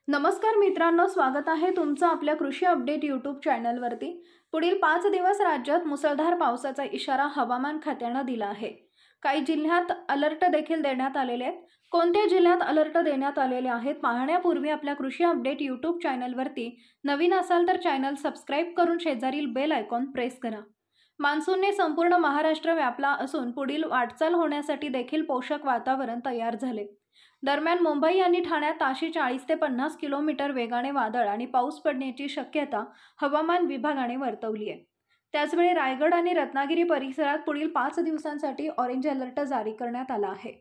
नमस्कार मित्रांनो, स्वागत आहे तुमचं आपल्या कृषी अपडेट यूट्यूब चॅनलवरती। पुढील 5 दिवस राज्यात मुसळधार पावसाचा इशारा हवामान खात्याने दिला आहे। काही जिल्ह्यात अलर्ट देखील देण्यात आलेले आहेत। कोणत्या जिल्ह्यात अलर्ट देण्यात आलेले आहेत पाहण्यापूर्वी आपल्या कृषी अपडेट यूट्यूब चॅनलवरती नवीन असाल तर चॅनल सबस्क्राइब करून शेजारील बेल आयकॉन प्रेस करा। मान्सूनने संपूर्ण महाराष्ट्र व्यापला असून पुढील वाटचाल होण्यासाठी देखील पोषक वातावरण तयार झाले। दरम्यान मुंबई आणि ठाण्यात ताशी 40 ते 50 किलोमीटर वेगाने वादळ आणि पाऊस पडण्याची शक्यता हवामान विभागाने वर्तवली आहे। त्याचवेळी रायगड आणि रत्नागिरी परिसरात पुढील 5 दिवसांसाठी ऑरेंज अलर्ट जारी करण्यात आला आहे।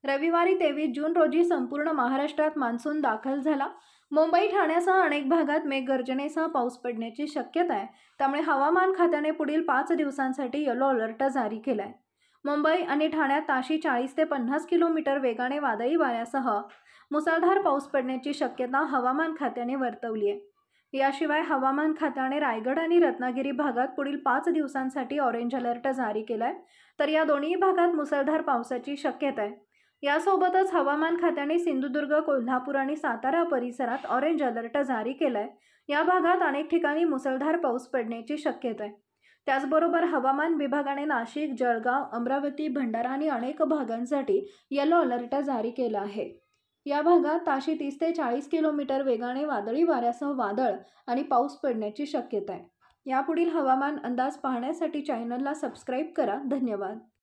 रविवारी 23 जून रोजी संपूर्ण महाराष्ट्रात मान्सून दाखल झाला। मुंबई ठाण्यासह अनेक भागात मेघगर्जनेसह पाऊस पडण्याची शक्यता आहे। त्यामुळे हवामान खात्याने पुढील 5 दिवसांसाठी येलो अलर्ट जारी केलाय। मुंबई आणि ठाण्यात ताशी 40 ते 50 किलोमीटर वेगाने वादळी वाऱ्यासह मुसळधार पाऊस पडण्याची शक्यता हवामान खात्याने वर्तवली आहे। याशिवाय हवामान खात्याने रायगड आणि रत्नागिरी भागात पुढील 5 दिवसांसाठी ऑरेंज अलर्ट जारी केलाय, तर या दोन्ही भागात मुसळधार पावसाची शक्यता आहे। यासोबतच हवामान खात्याने सिंधुदुर्ग, कोल्हापूर आणि सातारा परिसरात ऑरेंज अलर्ट जारी केलाय। या भागात अनेक ठिकाणी मुसळधार पाऊस पडण्याची शक्यता आहे। त्याचबरोबर हवामान विभागाने नाशिक, जळगाव, अमरावती, भंडारा आणि अनेक भागांसाठी येलो अलर्ट जारी केला आहे। या भागात ताशी 30 ते 40 किलोमीटर वेगाने वादळी वाऱ्यासह वादळ आणि पाऊस पडण्याची शक्यता आहे। यापुढील हवामान अंदाज पाहण्यासाठी चॅनलला सबस्क्राइब करा। धन्यवाद।